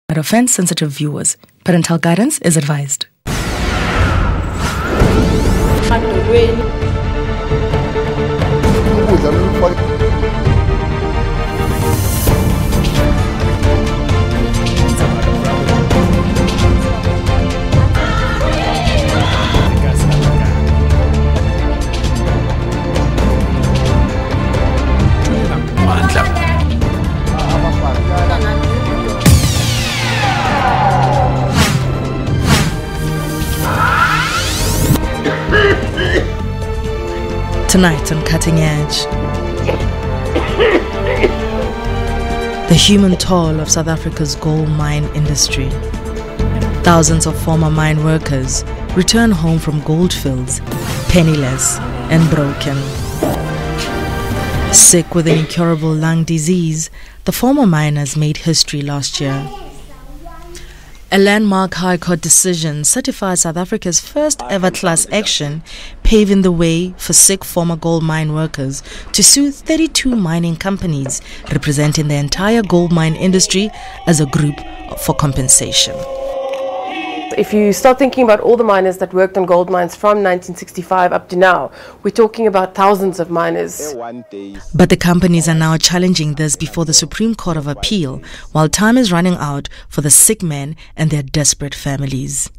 At offense-sensitive viewers, parental guidance is advised. Tonight on Cutting Edge, the human toll of South Africa's gold mine industry. Thousands of former mine workers return home from goldfields, penniless and broken. Sick with an incurable lung disease, the former miners made history last year. A landmark High Court decision certifies South Africa's first ever class action, paving the way for sick former gold mine workers to sue 32 mining companies representing the entire gold mine industry as a group for compensation. If you start thinking about all the miners that worked on gold mines from 1965 up to now, we're talking about thousands of miners. But the companies are now challenging this before the Supreme Court of Appeal, while time is running out for the sick men and their desperate families.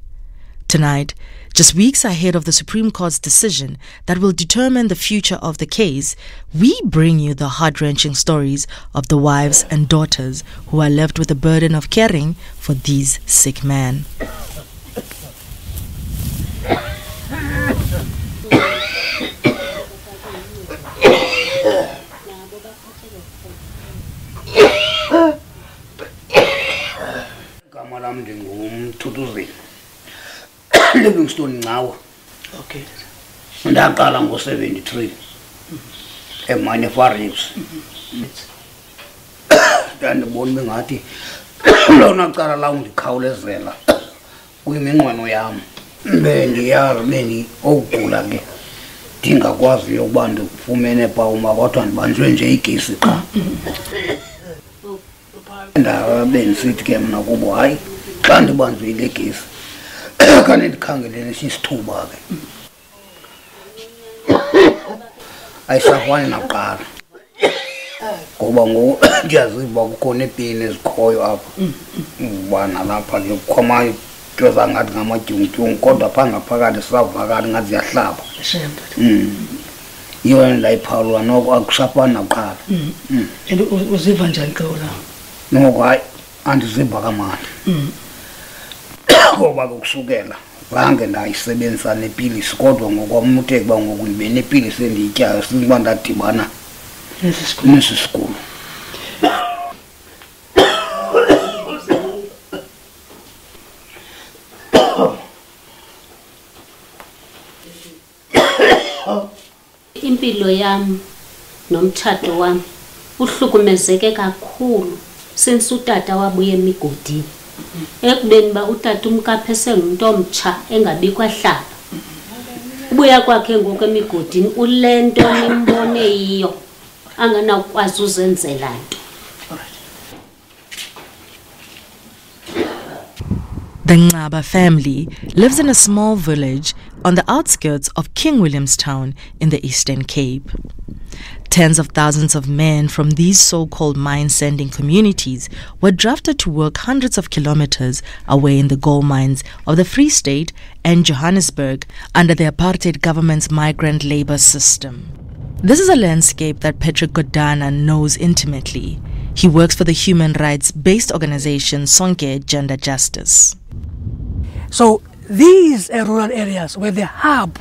Tonight, just weeks ahead of the Supreme Court's decision that will determine the future of the case, we bring you the heart-wrenching stories of the wives and daughters who are left with the burden of caring for these sick men. Livingstone now. Okay. Ndaqala ngo-73 emine farms. Ndandibona ngathi lona cala la undikhawulezela kwiminqweno yam. Bendiyazi okugula ke ndingakwazi yokuba ndifumene pawuma kodwa ndibanjwe nje igesi qha. Bendisithi ke mna kubo hayi xa ndibanjwe ile gesi kanti ndikhangelele sisithuba ke ayisafani nakuqala ngoba ngoku ndiyaziva kukhona iipini ezikhoyo apha ubana lapha ke kukhoma into zangathi ngamadyungudyungu kodwa phaa ngaphakathi sisavakala ngathi ziyahlaba yiyo ndayiphawulwa noko akusafani nakuqala. And uziva njani xa ula? Noko hayi andiziva kamandi ngoba kusukela zange ndayisebenzisa nepilisi kodwa ngokwamuthe kuba ngoku ndibe nepilisi endiyityayo sinkuba ndadibana nesi sikulo. Impilo yam nomtshato wam uhlukumezeke kakhulu since utata wabuye emigodini. Ekubeni ba utata umkaphe sengumuntu omtsha engabikho ahlaba. Ubuya kwakhe ngoku emigodini ulento nimbone yiyo anganakwazi uzenzela nto. The Ngcaba family lives in a small village on the outskirts of King Williamstown in the Eastern Cape. Tens of thousands of men from these so-called mine-sending communities were drafted to work hundreds of kilometers away in the gold mines of the Free State and Johannesburg under the apartheid government's migrant labor system. This is a landscape that Patrick Godana knows intimately. He works for the human rights-based organization Sonke Gender Justice. So these rural areas were the hub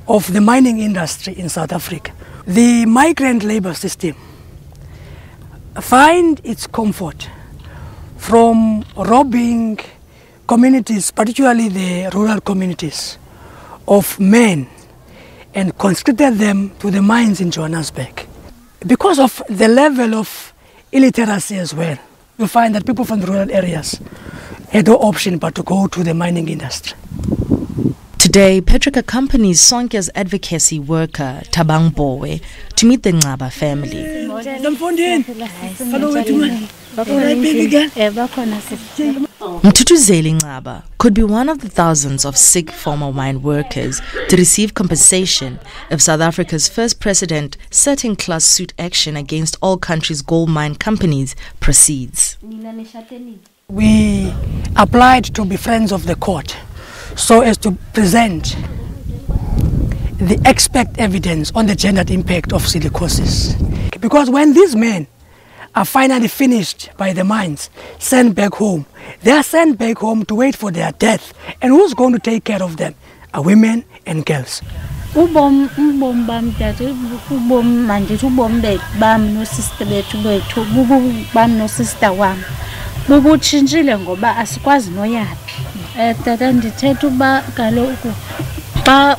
of the mining industry in South Africa. The migrant labor system find its comfort from robbing communities, particularly the rural communities, of men and conscripted them to the mines in Johannesburg. Because of the level of illiteracy as well, you find that people from the rural areas had no option but to go to the mining industry. Today, Patrick accompanies Sonke's advocacy worker, Tabang Bowe, to meet the Ngcaba family. Mtutuzeli Ngaba could be one of the thousands of sick former mine workers to receive compensation if South Africa's first president certain class suit action against all countries' gold mine companies proceeds. We applied to be friends of the court so as to present the expert evidence on the gendered impact of silicosis. Because when these men are finally finished by the mines, sent back home, they are sent back home to wait for their death. And who's going to take care of them? Are women and girls. Ubom bam tata ubom manje ubom bam no sister bethu bam no sister wam bubutshintshile ngoba asikwazi noyaphi tata ndithetha uba kaloku xa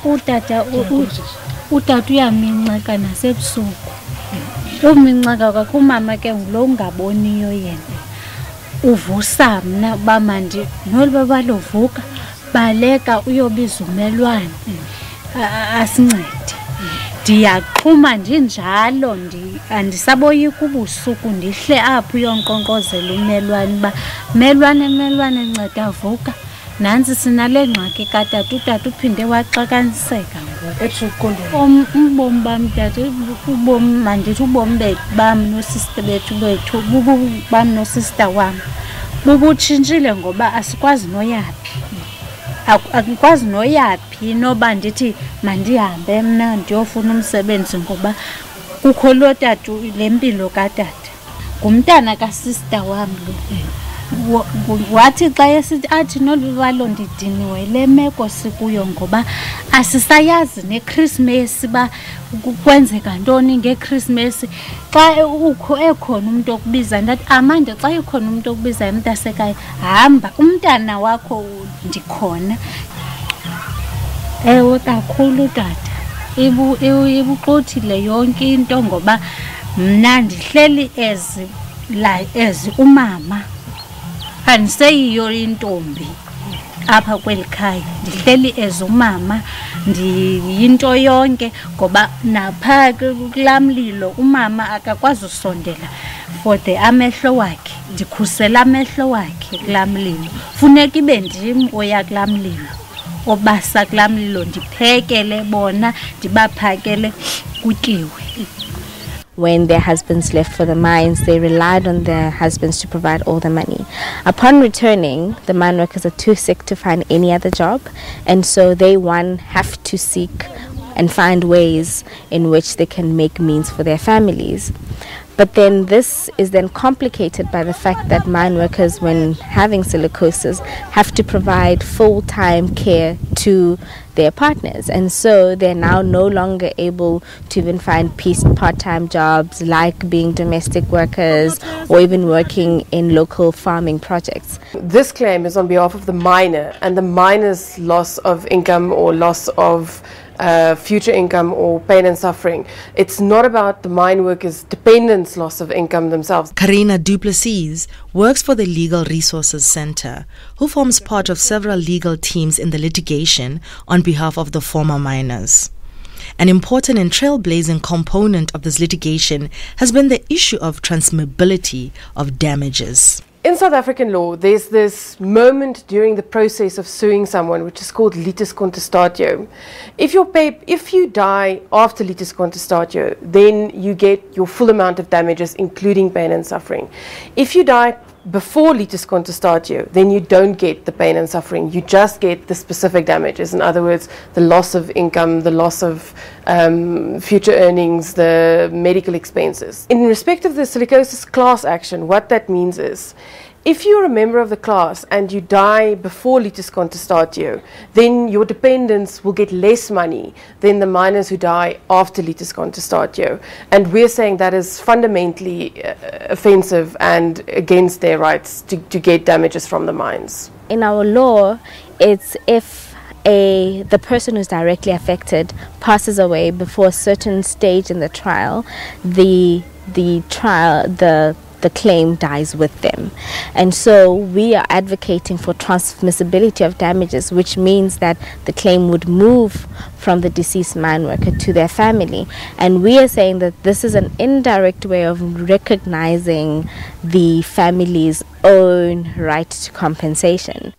utata uyaminxeka nasebusuku uminxeka kakumama ke ngulo ungaboniyo yena uvusa mna uba mandi noluba balovuka baleka uyobiza umelwane asincede ndiyaxhuma ndinjalo andisaboyika ubusuku ndihle apho uyonqonqozela umelwane uba melwane nceda vuka nansi sinale ngxaki katata utata uphinde waxakaniseka ubomi bam tata ubomi mandithi ubomi bam nosister bethu bam nosister wam bubutshintshile ngoba asikwazi noyaphi akukwazi noyaphi noba ndithi mandihambe mna ndiyofuna umsebenzi ngoba kukho lo tata le mpilo katata ngumntana kasister wam lo wathi xa esithi athi noluvalo ndidiniwe le meko sikuyo ngoba asisayazi neChristmas ba kwenzeka ntoni ngeChristmas xa ekhona umuntu okubiza ndathi amanda xa ekhona umuntu okubiza emntasekhaya hamba umntana wakho ndikhona ewe kakhulu tata ibuxothile yonke into ngoba mna ndihleli ezi umama andiseyiyo intombi apha kweli khaya ndihleli ezumama ndiyinto yonke ngoba napha kulamlilo umama akakwazi usondela for the amehlo wakhe ndikhusela amehlo wakhe kulamlilo funeka ibe ndim oya kulamlilo obasa kulamlilo ndiphekele bona ndibaphakele kutyiwe. When their husbands left for the mines, they relied on their husbands to provide all the money. Upon returning, the mine workers are too sick to find any other job, and so they, have to seek and find ways in which they can make means for their families. But then this is then complicated by the fact that mine workers, when having silicosis, have to provide full-time care to their partners, and so they're now no longer able to even find part-time jobs like being domestic workers or even working in local farming projects. This claim is on behalf of the miner and the miner's loss of income or loss of future income or pain and suffering. It's not about the mine workers' dependents' loss of income themselves. Karina Duplessis works for the Legal Resources Center, who forms part of several legal teams in the litigation on behalf of the former miners. An important and trailblazing component of this litigation has been the issue of transmissibility of damages. In South African law, there's this moment during the process of suing someone which is called litis contestatio. If you die after litis contestatio, then you get your full amount of damages, including pain and suffering. If you die before litis contestatio, then you don't get the pain and suffering. You just get the specific damages. In other words, the loss of income, the loss of future earnings, the medical expenses. In respect of the silicosis class action, what that means is, if you're a member of the class and you die before litis contestatio, then your dependents will get less money than the miners who die after litis contestatio. And we're saying that is fundamentally offensive and against their rights to get damages from the mines. In our law, it's if the person who's directly affected passes away before a certain stage in the trial, the the claim dies with them. And so we are advocating for transmissibility of damages, which means that the claim would move from the deceased mine worker to their family. And we are saying that this is an indirect way of recognizing the family's own right to compensation.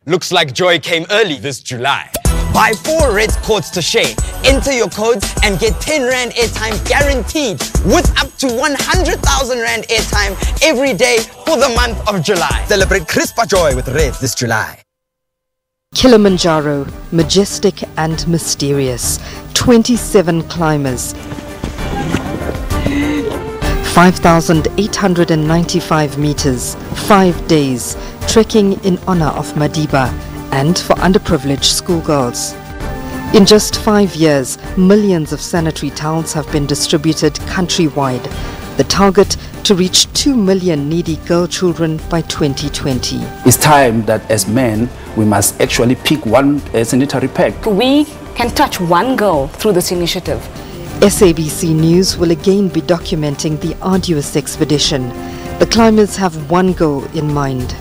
Looks like joy came early this July. Buy 4 red codes to share. Enter your codes and get 10 Rand airtime guaranteed with up to 100,000 Rand airtime every day for the month of July. Celebrate crisper joy with Red this July. Kilimanjaro, majestic and mysterious. 27 climbers. 5,895 meters, 5 days, trekking in honor of Madiba and for underprivileged schoolgirls. In just 5 years, millions of sanitary towels have been distributed countrywide. The target to reach 2 million needy girl children by 2020. It's time that as men, we must actually pick one sanitary pack. We can touch one girl through this initiative. SABC News will again be documenting the arduous expedition. The climbers have one goal in mind.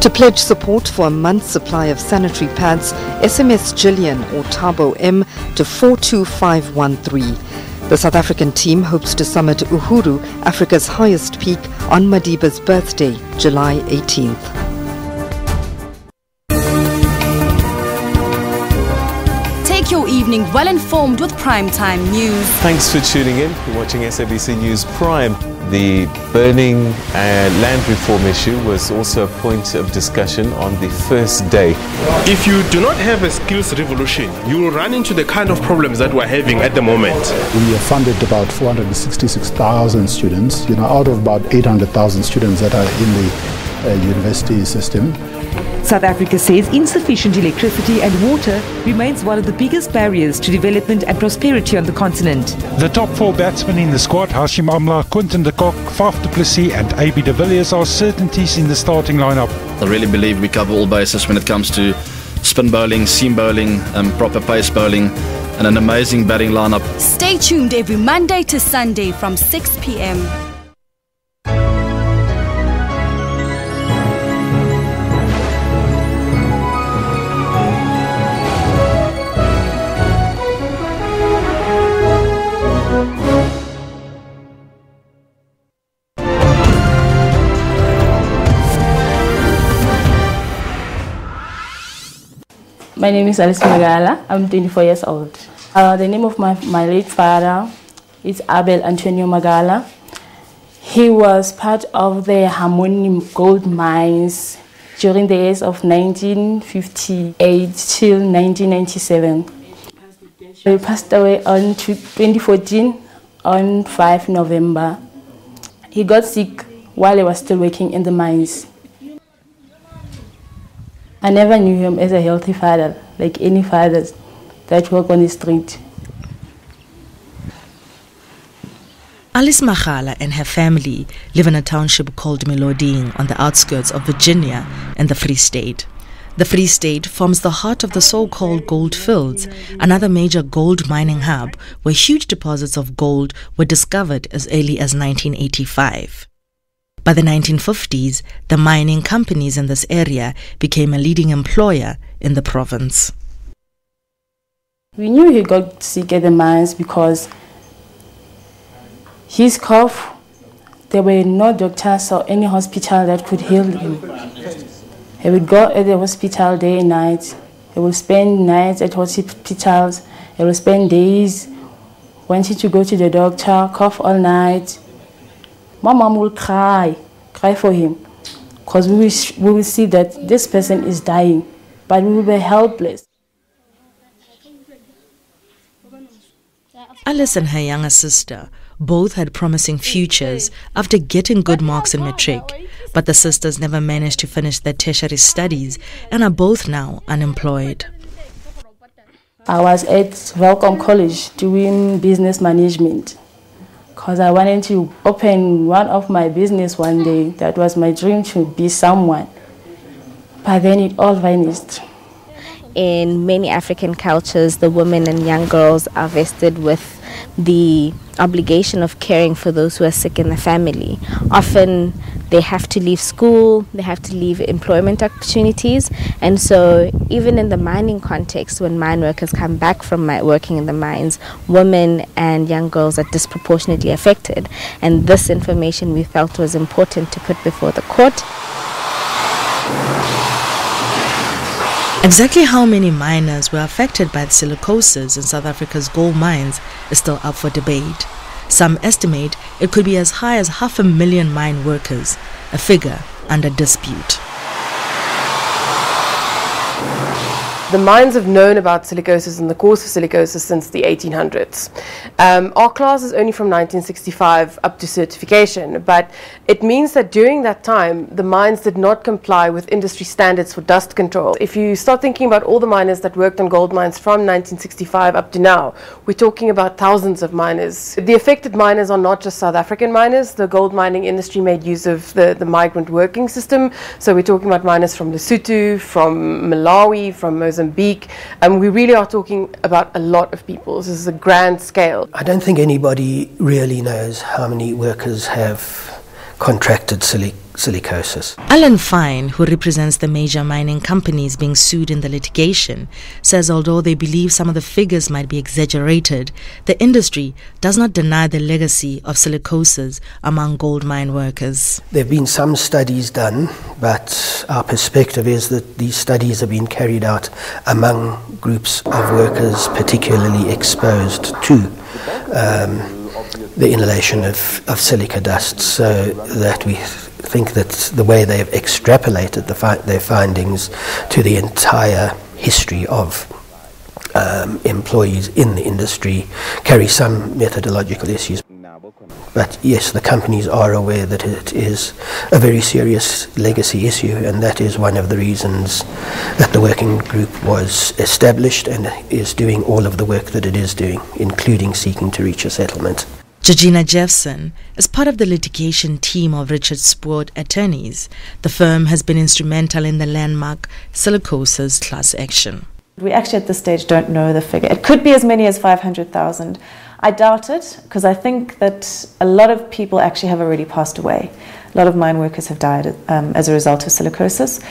To pledge support for a month's supply of sanitary pads, SMS Gillian or Tabo M to 42513. The South African team hopes to summit Uhuru, Africa's highest peak, on Madiba's birthday, July 18th. Take your evening well informed with Primetime News. Thanks for tuning in. You're watching SABC News Prime. The burning land reform issue was also a point of discussion on the first day. If you do not have a skills revolution, you will run into the kind of problems that we're having at the moment. We have funded about 466,000 students, out of about 800,000 students that are in the university system. South Africa says insufficient electricity and water remains one of the biggest barriers to development and prosperity on the continent. The top 4 batsmen in the squad, Hashim Amla, Quinton de Kock, Faf du Plessis and AB de Villiers, are certainties in the starting lineup. I really believe we cover all bases when it comes to spin bowling, seam bowling, proper pace bowling, and an amazing batting lineup. Stay tuned every Monday to Sunday from 6 p.m. My name is Alice Magala. I'm 24 years old. The name of my late father is Abel Antonio Magala. He was part of the Harmony gold mines during the years of 1958 till 1997. He passed away on 2014 on 5 November. He got sick while he was still working in the mines. I never knew him as a healthy father, like any fathers that work on the street. Alice Magala and her family live in a township called Meloding on the outskirts of Virginia and the Free State. The Free State forms the heart of the so-called gold fields, another major gold mining hub where huge deposits of gold were discovered as early as 1985. By the 1950s, the mining companies in this area became a leading employer in the province. We knew he got sick at the mines because his cough, there were no doctors or any hospital that could heal him. He would go at the hospital day and night. He would spend nights at hospitals. He would spend days wanting to go to the doctor, cough all night. My mom will cry for him, because we will see that this person is dying, but we will be helpless. Alice and her younger sister both had promising futures after getting good marks in matric, but the sisters never managed to finish their tertiary studies and are both now unemployed. I was at Welcome College doing business management because I wanted to open one of my business one day. That was my dream, to be someone. But then it all vanished. In many African cultures, the women and young girls are vested with the obligation of caring for those who are sick in the family. Often they have to leave school, they have to leave employment opportunities, and so even in the mining context, when mine workers come back from working in the mines, women and young girls are disproportionately affected, and this information we felt was important to put before the court. Exactly how many miners were affected by the silicosis in South Africa's gold mines is still up for debate. Some estimate it could be as high as 500,000 mine workers, a figure under dispute. The mines have known about silicosis and the cause of silicosis since the 1800s. Our class is only from 1965 up to certification, but it means that during that time, the mines did not comply with industry standards for dust control. If you start thinking about all the miners that worked on gold mines from 1965 up to now, we're talking about thousands of miners. The affected miners are not just South African miners. The gold mining industry made use of the migrant working system. So we're talking about miners from Lesotho, from Malawi, from Mozambique, and we really are talking about a lot of people. This is a grand scale. I don't think anybody really knows how many workers have contracted silicosis. Alan Fine, who represents the major mining companies being sued in the litigation, says although they believe some of the figures might be exaggerated, the industry does not deny the legacy of silicosis among gold mine workers. There have been some studies done, but our perspective is that these studies have been carried out among groups of workers particularly exposed to the inhalation of silica dust, so that we think that the way they have extrapolated their findings to the entire history of employees in the industry carry some methodological issues. But yes, the companies are aware that it is a very serious legacy issue, and that is one of the reasons that the working group was established and is doing all of the work that it is doing, including seeking to reach a settlement. Georgina Jeffson is part of the litigation team of Richard Spoor attorneys. The firm has been instrumental in the landmark silicosis class action. We actually at this stage don't know the figure. It could be as many as 500,000. I doubt it, because I think that a lot of people actually have already passed away. A lot of mine workers have died as a result of silicosis.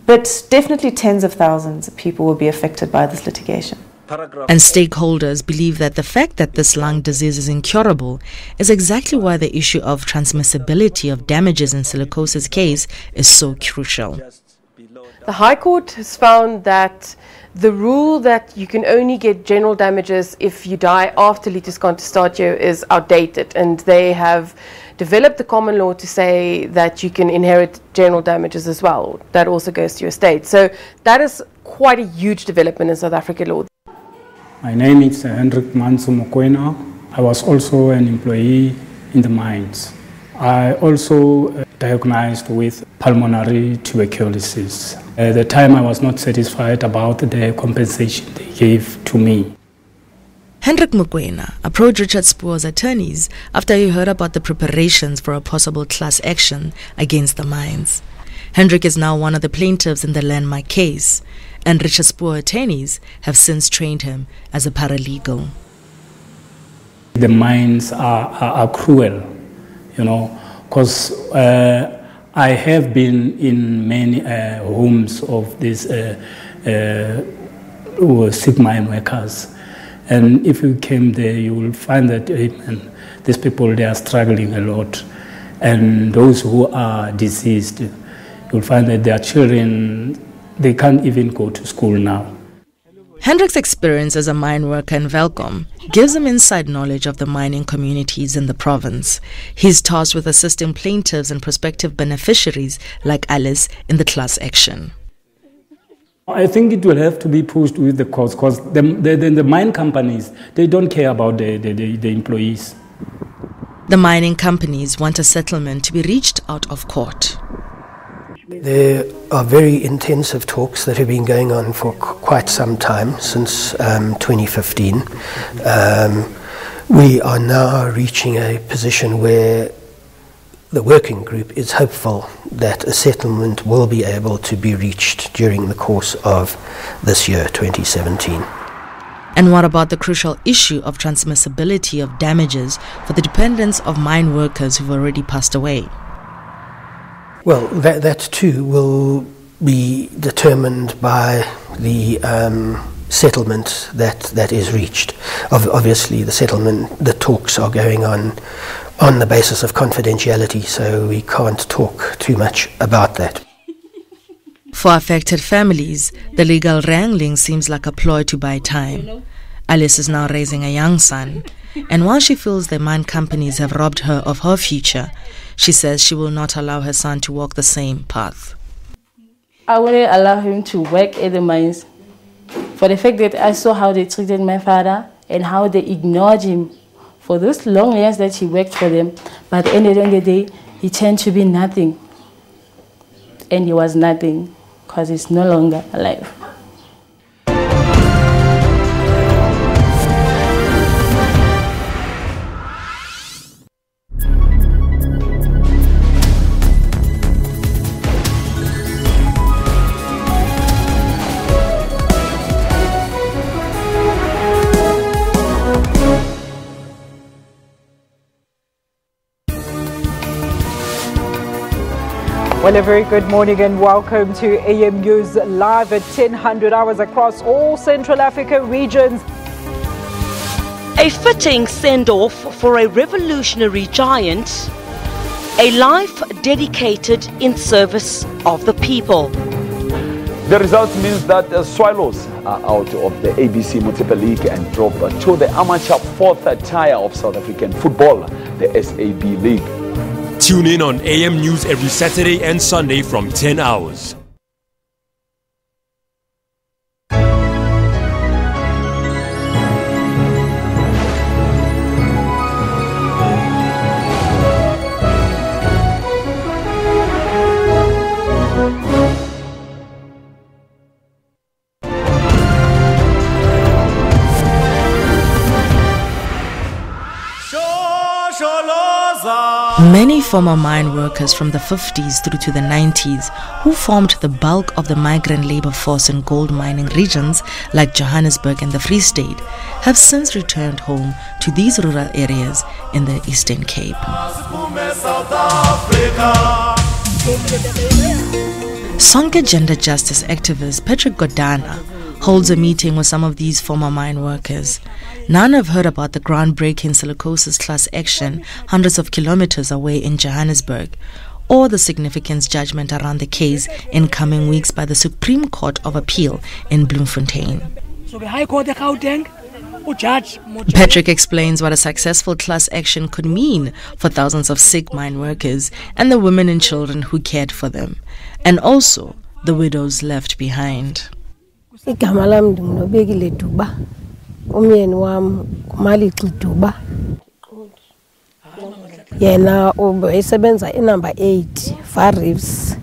But definitely tens of thousands of people will be affected by this litigation. And stakeholders believe that the fact that this lung disease is incurable is exactly why the issue of transmissibility of damages in silicosis case is so crucial. The High Court has found that the rule that you can only get general damages if you die after litis contestataio is outdated, and they have developed the common law to say that you can inherit general damages as well. That also goes to your estate. So that is quite a huge development in South African law. My name is Hendrik Mokoena. I was also an employee in the mines. I also diagnosed with pulmonary tuberculosis. At the time I was not satisfied about the compensation they gave to me. Hendrik Mokoena approached Richard Spoor's attorneys after he heard about the preparations for a possible class action against the mines. Hendrik is now one of the plaintiffs in the landmark case, and Richard Spoor attorneys have since trained him as a paralegal. The mines are cruel, you know, because I have been in many homes of these sick mine workers, and if you came there, you will find that these people, they are struggling a lot, and those who are deceased, you'll find that their children, they can't even go to school now. Hendrik's experience as a mine worker in Welkom gives him inside knowledge of the mining communities in the province. He's tasked with assisting plaintiffs and prospective beneficiaries like Alice in the class action. I think it will have to be pushed with the courts, because the mine companies, they don't care about the employees. The mining companies want a settlement to be reached out of court. There are very intensive talks that have been going on for quite some time, since 2015. We are now reaching a position where the working group is hopeful that a settlement will be able to be reached during the course of this year, 2017. And what about the crucial issue of transmissibility of damages for the dependents of mine workers who've already passed away? Well, that too will be determined by the settlement that is reached. Obviously, the talks are going on the basis of confidentiality, so we can't talk too much about that. For affected families, the legal wrangling seems like a ploy to buy time. Alice is now raising a young son, and while she feels the mine companies have robbed her of her future, she says she will not allow her son to walk the same path. I wouldn't allow him to work at the mines for the fact that I saw how they treated my father and how they ignored him for those long years that he worked for them. But at the end of the day, he turned to be nothing. And he was nothing because he's no longer alive. Well, a very good morning and welcome to AM News Live at 10:00 hours across all Central Africa regions. A fitting send-off for a revolutionary giant, a life dedicated in service of the people. The result means that the Swallows are out of the ABC Multiple League and drop to the amateur fourth tier of South African football, the SAB League. Tune in on AM News every Saturday and Sunday from 10 hours. Many former mine workers from the 50s through to the 90s, who formed the bulk of the migrant labor force in gold mining regions like Johannesburg and the Free State, have since returned home to these rural areas in the Eastern Cape. Sonke gender justice activist Patrick Godana holds a meeting with some of these former mine workers. None have heard about the groundbreaking silicosis class action hundreds of kilometers away in Johannesburg, or the significance judgment around the case in coming weeks by the Supreme Court of Appeal in Bloemfontein. So the High Court of Gauteng, judge. Patrick explains what a successful class action could mean for thousands of sick mine workers and the women and children who cared for them, and also the widows left behind. Igama lami ndinobekile Duba. Umyeni wami Mali Duba. Yena ubesebenza inumber 8 Far Reefs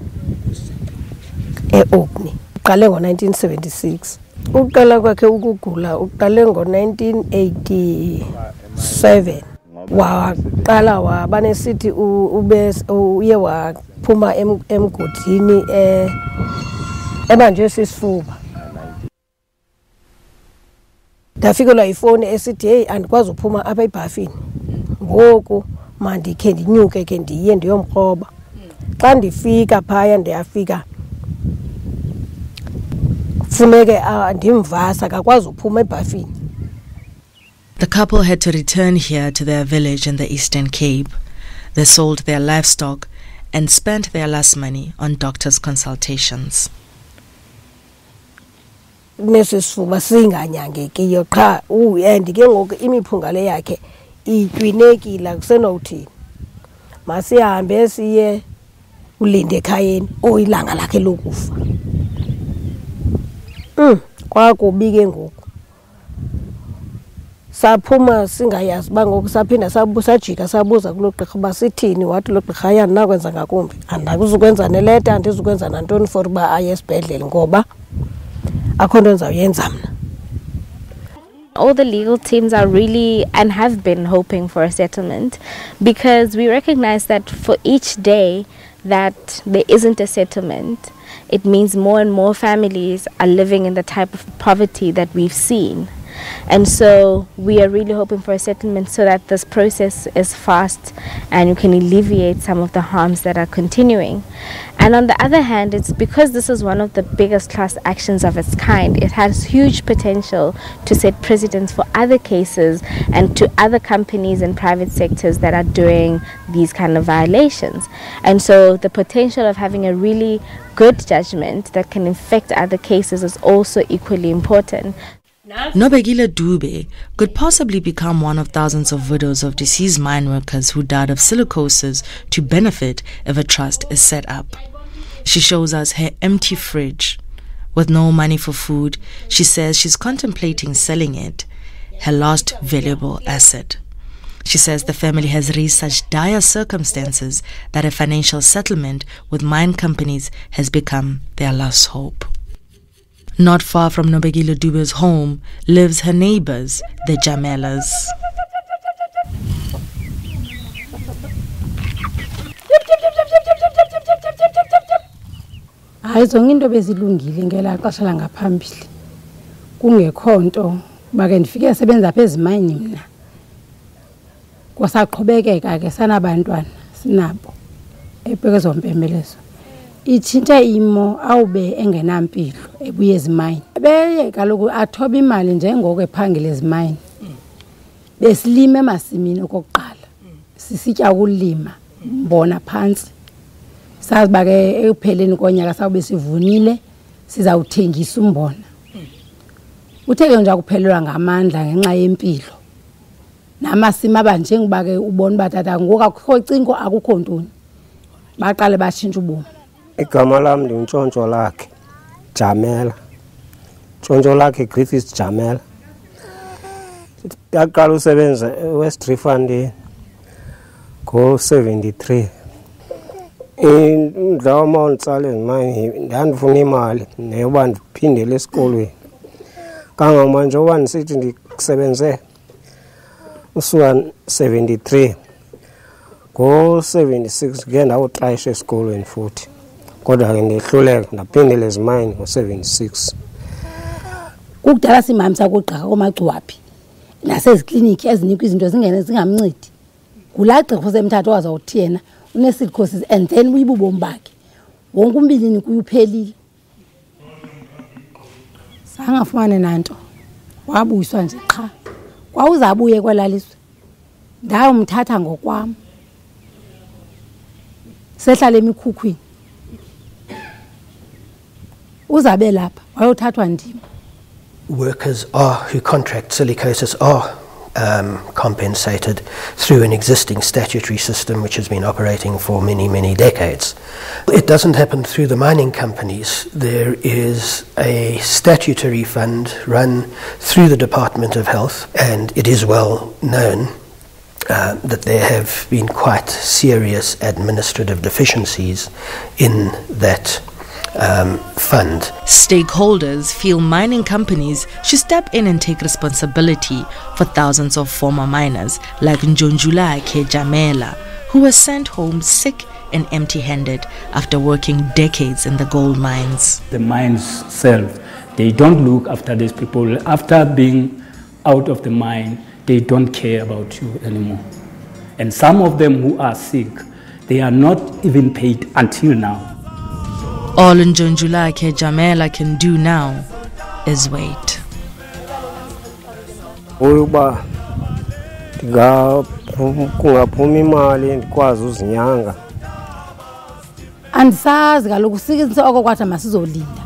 eOkney. Uqale ngo1976. Uqala kwakhe ukugula uqale ngo1987. Waqala wabanesithi uye waphuma emgodini ebanjwe sisifuba. Ndafikelwa ifoni esithi hey andikwazi uphuma apha eBhafini. Ngoku mandikhe ndinyuke ke ndiye ndiyomkroba. Xa ndifika phaya ndiyafika funeke ndimvasa akakwazi uphuma eBhafini. The couple had to return here to their village in the Eastern Cape. They sold their livestock and spent their last money on doctors' consultations. Nesisifuba singanyangeki qha ndike ngoku imiphunga le yakhe itwinekile kusenowuthini. Masihambe siye ulinde ekhayeni oyilanga lakhe lokufa. Kwakubi ke ngoku saphuma singayazi bangoku saphinda sajika sabuza kulo gqirha basithini wathi lo gqirha yanakwenza ngakumbi andakuzukwenza neleta andizukwenza nantoni for uba aye esibhedlele ngoba akho nto ndizawuyenza mna. All the legal teams are really and have been hoping for a settlement because we recognize that for each day that there isn't a settlement, it means more and more families are living in the type of poverty that we've seen. And so we are really hoping for a settlement so that this process is fast and you can alleviate some of the harms that are continuing. And on the other hand, it's because this is one of the biggest class actions of its kind, it has huge potential to set precedents for other cases and to other companies and private sectors that are doing these kind of violations. And so the potential of having a really good judgment that can affect other cases is also equally important. Nobegile Dube could possibly become one of thousands of widows of deceased mine workers who died of silicosis to benefit if a trust is set up. She shows us her empty fridge. With no money for food, she says she's contemplating selling it, her last valuable asset. She says the family has raised such dire circumstances that a financial settlement with mine companies has become their last hope. Not far from Nobegile Dube's home lives her neighbors, the Jamelas. Hayi zonke into bezilungile ngela xesha langaphambili. Kungekho nto make ndifike sebenza apha ezimayini mina. Kwasaqhubekeka ke sanabantwana sinabo ebhekezo mpembelezo. Itshintsha imo awube engenampilo ebuye ezimayini. Beye kaloku athoba imali njengoko ephangele ezimayini. Besilime emasimini okokuqala. Sisitya ukulima mbona phansi. Sazi ba ke ekupheleni konyaka sawube sivunile sizawuthengisa umbona. Uthe ke nje akuphelelwa ngamandla ngenxa yempilo. Namasimi abanjengoba ke ubona batata ngoku akukho cingo akukho ntoni. Baqale bashintsha ubomi. Igama lami ndintshontsho lakhe Jamela. Tshontsho lakhe Griffiths Jamela. Ndaqala usebenza West Rifandeni ngo-73. Indlawa mawutsale ezimanye ndandifuna imali neyoba ndiphindele esikolweni. Kangamanje oba ndisithi ndisebenze usuka 73 ngo-76 ke ndawutrayisha esikolweni futhi. Kodwa ke ndehluleka ndaphindela ezimanye ngo-76. Kukudala simamisa kugqirha komagciwaphi nasezikliniki ezinikwa izinto zingamncedi. Kulaa gqirha usemthatha wazawuthi yena unesilicosis and then uyibubomi bakhe. Wonke umbilini kuyuphelile. Sangafumane nanto. Wabuyiswa nje qha. Kwawuzabuye kwelaliswe. Ndayomthatha ngokwami. Sehlala emikhukhwini. Uzabe lapha wayothathwa ndima. Workers who contract silicosis are compensated through an existing statutory system which has been operating for many, many decades. It doesn't happen through the mining companies. There is a statutory fund run through the Department of Health, and it is well known that there have been quite serious administrative deficiencies in that fund. Stakeholders feel mining companies should step in and take responsibility for thousands of former miners like Njonjula Jamela, who was sent home sick and empty-handed after working decades in the gold mines. The mines self, they don't look after these people. After being out of the mine, they don't care about you anymore. And some of them who are sick, they are not even paid until now. All Njonjula Jamela can do now is wait. Uba kungaphuma imali ndikwazi uzinyanga. Andisazi kaloku sikise oko kwathi masizolinda.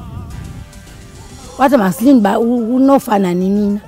Kwathi masilinde ba unofana nini mina.